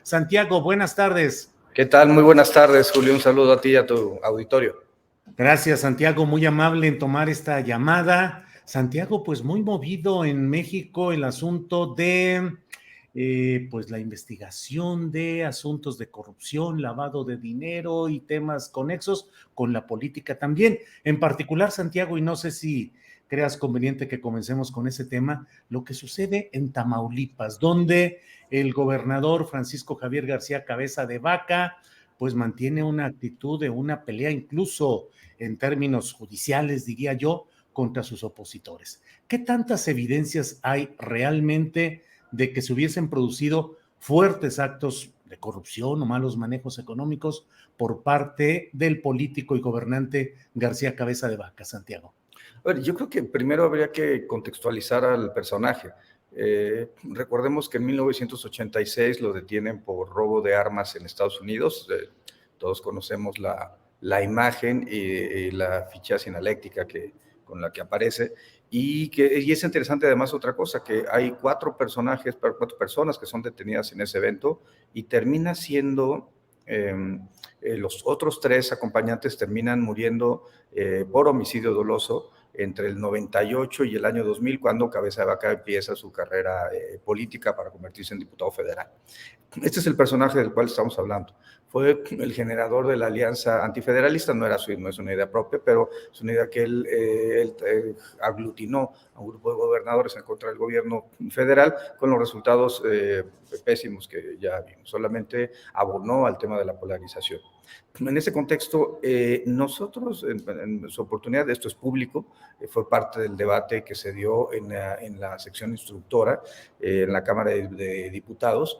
Santiago, buenas tardes. ¿Qué tal? Muy buenas tardes, Julio. Un saludo a ti y a tu auditorio. Gracias, Santiago, muy amable en tomar esta llamada. Santiago, pues muy movido en México el asunto de pues la investigación de asuntos de corrupción, lavado de dinero y temas conexos con la política también. En particular, Santiago, y no sé si creas conveniente que comencemos con ese tema, lo que sucede en Tamaulipas, donde el gobernador Francisco Javier García Cabeza de Vaca pues mantiene una actitud de una pelea incluso en términos judiciales, diría yo, contra sus opositores. ¿Qué tantas evidencias hay realmente de que se hubiesen producido fuertes actos de corrupción o malos manejos económicos por parte del político y gobernante García Cabeza de Vaca, Santiago? Bueno, yo creo que primero habría que contextualizar al personaje. Recordemos que en 1986 lo detienen por robo de armas en Estados Unidos. Todos conocemos la imagen y la ficha sinaléctica con la que aparece. Y es interesante además otra cosa, que hay cuatro personas que son detenidas en ese evento y termina siendo... los otros tres acompañantes terminan muriendo por homicidio doloso entre el 98 y el año 2000, cuando Cabeza de Vaca empieza su carrera política para convertirse en diputado federal. Este es el personaje del cual estamos hablando. Fue el generador de la alianza antifederalista, no es una idea propia, pero es una idea que él aglutinó a un grupo de gobernadores en contra del gobierno federal, con los resultados pésimos que ya vimos. Solamente abonó al tema de la polarización. En ese contexto, nosotros, en su oportunidad, esto es público, fue parte del debate que se dio en la sección instructora, en la Cámara de Diputados.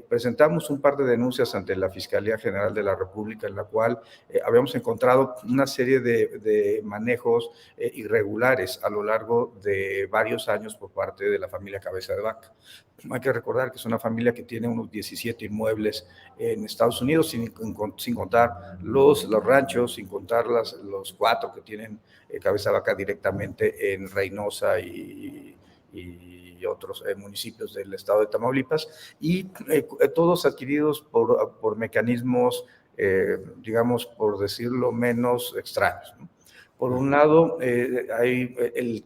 Presentamos un par de denuncias ante la Fiscalía General de la República, en la cual habíamos encontrado una serie de manejos irregulares a lo largo de varios años por parte de la familia Cabeza de Vaca. Hay que recordar que es una familia que tiene unos 17 inmuebles en Estados Unidos, sin contar los ranchos, sin contar los 4 que tienen Cabeza de Vaca directamente en Reynosa y otros municipios del estado de Tamaulipas, y todos adquiridos por mecanismos, digamos, por decirlo menos, extraños, ¿no? Por un lado, hay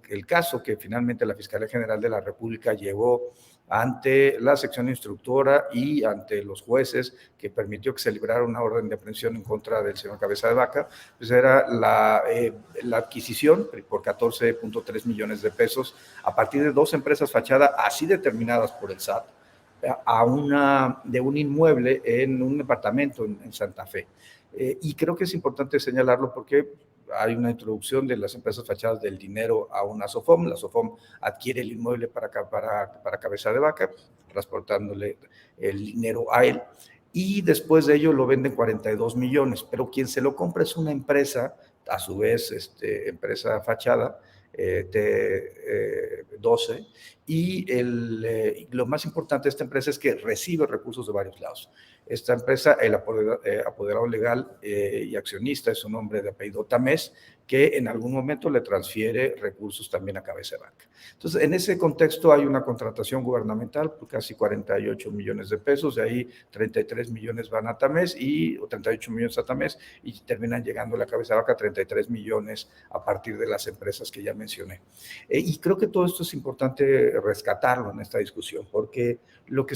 el caso que finalmente la Fiscalía General de la República llevó ante la sección instructora y ante los jueces, que permitió que se librara una orden de aprehensión en contra del señor Cabeza de Vaca, pues era la adquisición por 14.3 millones de pesos a partir de 2 empresas fachada así determinadas por el SAT, de un inmueble en un departamento en Santa Fe. Y creo que es importante señalarlo porque hay una introducción de las empresas fachadas del dinero a una SOFOM. La SOFOM adquiere el inmueble para Cabeza de Vaca, transportándole el dinero a él, y después de ello lo venden 42 millones, pero quien se lo compra es una empresa, a su vez empresa fachada, T12, y lo más importante de esta empresa es que recibe recursos de varios lados. Esta empresa, el apoderado legal y accionista es un hombre de apellido Tamés, que en algún momento le transfiere recursos también a Cabeza de Vaca. Entonces, en ese contexto hay una contratación gubernamental por casi 48 millones de pesos, de ahí 33 millones van a Tamés, o 38 millones a Tamés, y terminan llegando a la Cabeza de Vaca 33 millones a partir de las empresas que ya mencioné. Y creo que todo esto es importante rescatarlo en esta discusión, porque lo que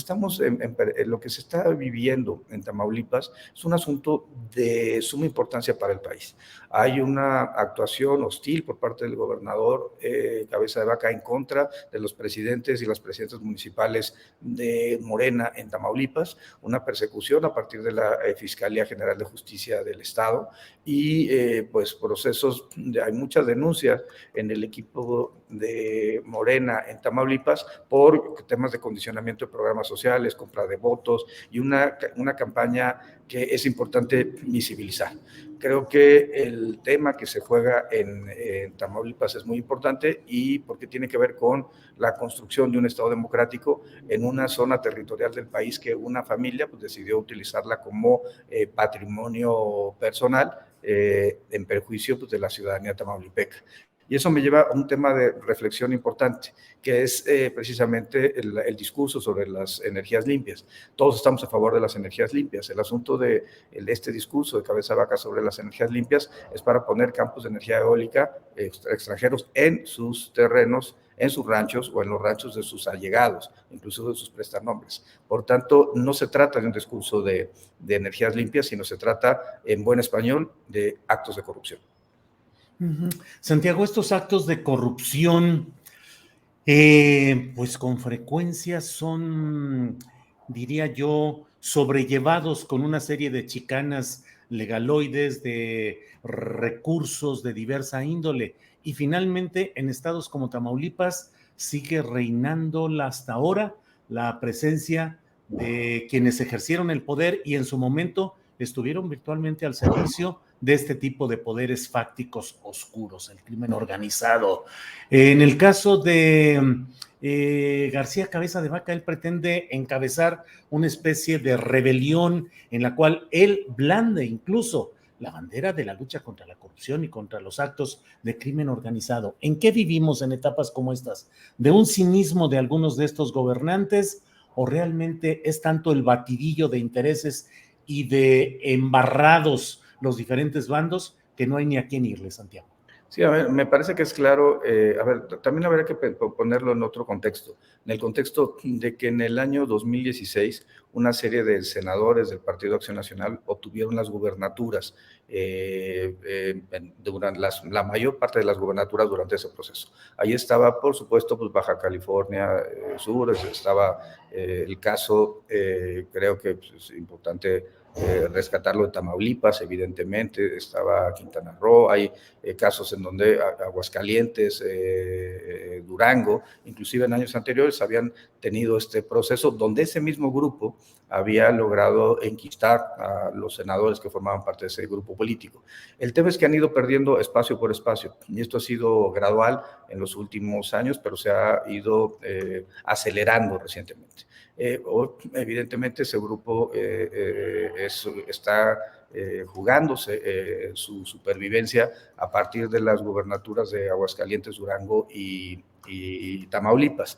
lo que se está viviendo en Tamaulipas es un asunto de suma importancia para el país. Hay una actuación hostil por parte del gobernador Cabeza de Vaca en contra de los presidentes y las presidentas municipales de Morena en Tamaulipas, una persecución a partir de la Fiscalía General de Justicia del Estado y pues procesos, hay muchas denuncias en el equipo de Morena en Tamaulipas por temas de condicionamiento de programas sociales, compra de votos y una campaña que es importante visibilizar. Creo que el tema que se juega en Tamaulipas es muy importante y porque tiene que ver con la construcción de un Estado democrático en una zona territorial del país que una familia pues, decidió utilizarla como patrimonio personal en perjuicio pues, de la ciudadanía tamaulipeca. Y eso me lleva a un tema de reflexión importante, que es precisamente el discurso sobre las energías limpias. Todos estamos a favor de las energías limpias. El asunto de este discurso de Cabeza de Vaca sobre las energías limpias es para poner campos de energía eólica extranjeros en sus terrenos, en sus ranchos o en los ranchos de sus allegados, incluso de sus prestanombres. Por tanto, no se trata de un discurso de energías limpias, sino se trata, en buen español, de actos de corrupción. Santiago, estos actos de corrupción, pues con frecuencia son, diría yo, sobrellevados con una serie de chicanas legaloides, de recursos de diversa índole. Y finalmente, en estados como Tamaulipas, sigue reinando hasta ahora la presencia de quienes ejercieron el poder y en su momento estuvieron virtualmente al servicio de este tipo de poderes fácticos oscuros, el crimen organizado. En el caso de García Cabeza de Vaca, él pretende encabezar una especie de rebelión en la cual él blande incluso la bandera de la lucha contra la corrupción y contra los actos de crimen organizado. ¿En qué vivimos en etapas como estas? ¿De un cinismo de algunos de estos gobernantes o realmente es tanto el batidillo de intereses y de embarrados los diferentes bandos que no hay ni a quién irle, Santiago? Sí, a ver, me parece que es claro. A ver, también habría que ponerlo en otro contexto, en el contexto de que en el año 2016 una serie de senadores del Partido Acción Nacional obtuvieron las gubernaturas, durante la mayor parte de las gubernaturas durante ese proceso. Ahí estaba, por supuesto, pues Baja California Sur, estaba el caso, creo que pues, es importante rescatarlo, de Tamaulipas, evidentemente, estaba Quintana Roo, hay casos en donde Aguascalientes, Durango, inclusive en años anteriores habían tenido este proceso donde ese mismo grupo había logrado enquistar a los senadores que formaban parte de ese grupo político. El tema es que han ido perdiendo espacio por espacio, y esto ha sido gradual en los últimos años, pero se ha ido acelerando recientemente. Evidentemente ese grupo está jugándose su supervivencia a partir de las gubernaturas de Aguascalientes, Durango y Tamaulipas.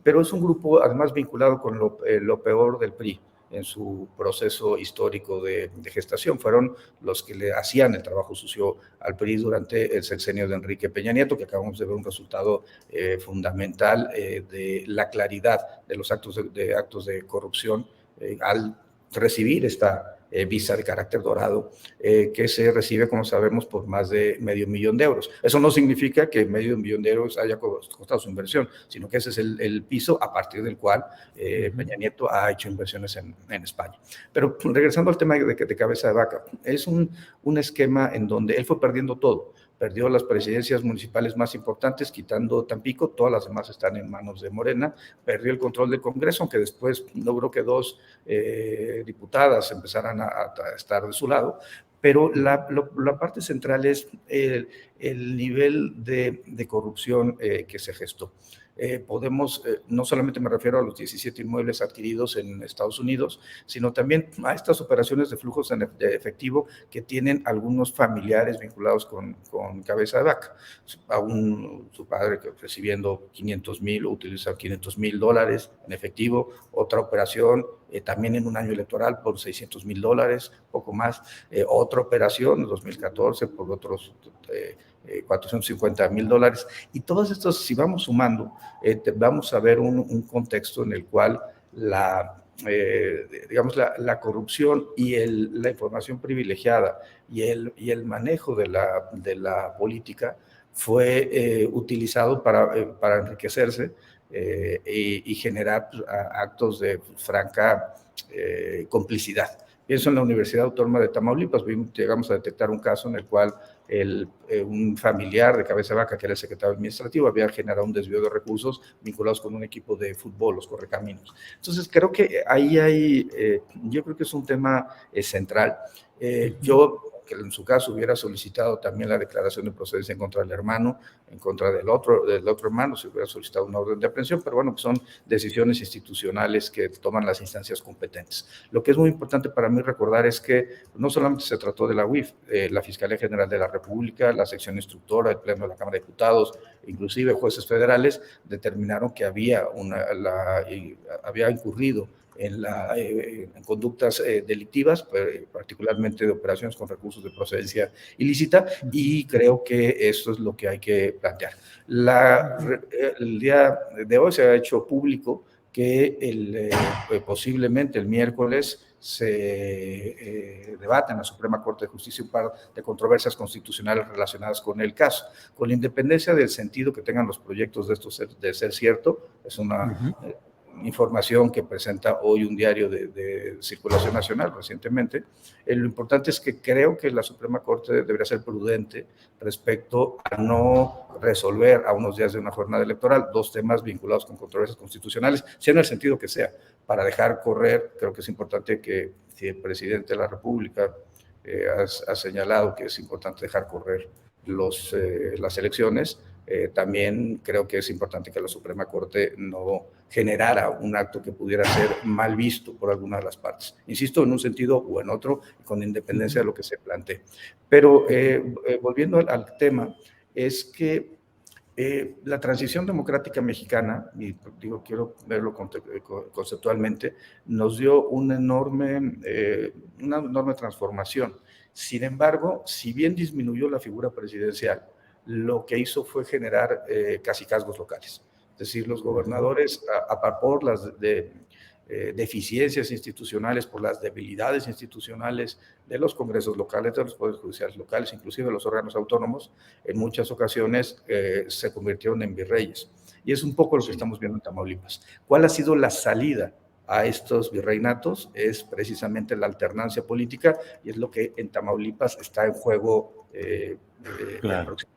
Pero es un grupo además vinculado con lo peor del PRI en su proceso histórico de gestación. Fueron los que le hacían el trabajo sucio al PRI durante el sexenio de Enrique Peña Nieto, que acabamos de ver un resultado fundamental de la claridad de los actos de corrupción al recibir esta visa de carácter dorado, que se recibe, como sabemos, por más de $500,000. Eso no significa que $500,000 haya costado su inversión, sino que ese es el piso a partir del cual Peña Nieto ha hecho inversiones en España. Pero regresando al tema de Cabeza de Vaca, es un esquema en donde él fue perdiendo todo. Perdió las presidencias municipales más importantes, quitando Tampico, todas las demás están en manos de Morena. Perdió el control del Congreso, aunque después logró que 2 diputadas empezaran a estar de su lado. Pero la parte central es el nivel de corrupción que se gestó. No solamente me refiero a los 17 inmuebles adquiridos en Estados Unidos, sino también a estas operaciones de flujos de efectivo que tienen algunos familiares vinculados con Cabeza de Vaca. Su padre recibiendo 500,000, utiliza $500,000 en efectivo. Otra operación también en un año electoral por $600,000, poco más. Otra operación en 2014 por otros $450,000. Y todos estos, si vamos sumando, vamos a ver un contexto en el cual la corrupción y la información privilegiada y el manejo de la política fue utilizado para enriquecerse y generar actos de franca complicidad. Pienso en la Universidad Autónoma de Tamaulipas. Llegamos a detectar un caso en el cual un familiar de Cabeza de Vaca, que era el secretario administrativo, había generado un desvío de recursos vinculados con un equipo de fútbol, los Correcaminos. Entonces, creo que ahí yo creo que es un tema central. Yo, que en su caso hubiera solicitado también la declaración de procedencia en contra del hermano, en contra del otro hermano, se hubiera solicitado una orden de aprehensión, pero bueno, pues son decisiones institucionales que toman las instancias competentes. Lo que es muy importante para mí recordar es que no solamente se trató de la UIF, la Fiscalía General de la República, la sección instructora, el Pleno de la Cámara de Diputados, inclusive jueces federales, determinaron que había incurrido en conductas delictivas, particularmente de operaciones con recursos de procedencia ilícita, y creo que esto es lo que hay que plantear. El día de hoy se ha hecho público que posiblemente el miércoles se debate en la Suprema Corte de Justicia un par de controversias constitucionales relacionadas con el caso. Con la independencia del sentido que tengan los proyectos de estos de ser cierto, es una información que presenta hoy un diario de circulación nacional recientemente. Lo importante es que creo que la Suprema Corte debería ser prudente respecto a no resolver a unos días de una jornada electoral dos temas vinculados con controversias constitucionales, sea en el sentido que sea, para dejar correr. Creo que es importante que, si el presidente de la República ha señalado que es importante dejar correr las elecciones, también creo que es importante que la Suprema Corte no generara un acto que pudiera ser mal visto por alguna de las partes. Insisto, en un sentido o en otro, con independencia de lo que se plantee. Pero volviendo al tema, es que la transición democrática mexicana, y digo, quiero verlo conceptualmente, nos dio una enorme transformación. Sin embargo, si bien disminuyó la figura presidencial, lo que hizo fue generar cacicazgos locales. Es decir, los gobernadores, por las deficiencias institucionales, por las debilidades institucionales de los congresos locales, de los poderes judiciales locales, inclusive de los órganos autónomos, en muchas ocasiones se convirtieron en virreyes. Y es un poco lo que estamos viendo en Tamaulipas. ¿Cuál ha sido la salida a estos virreinatos? Es precisamente la alternancia política, y es lo que en Tamaulipas está en juego claro. El próximo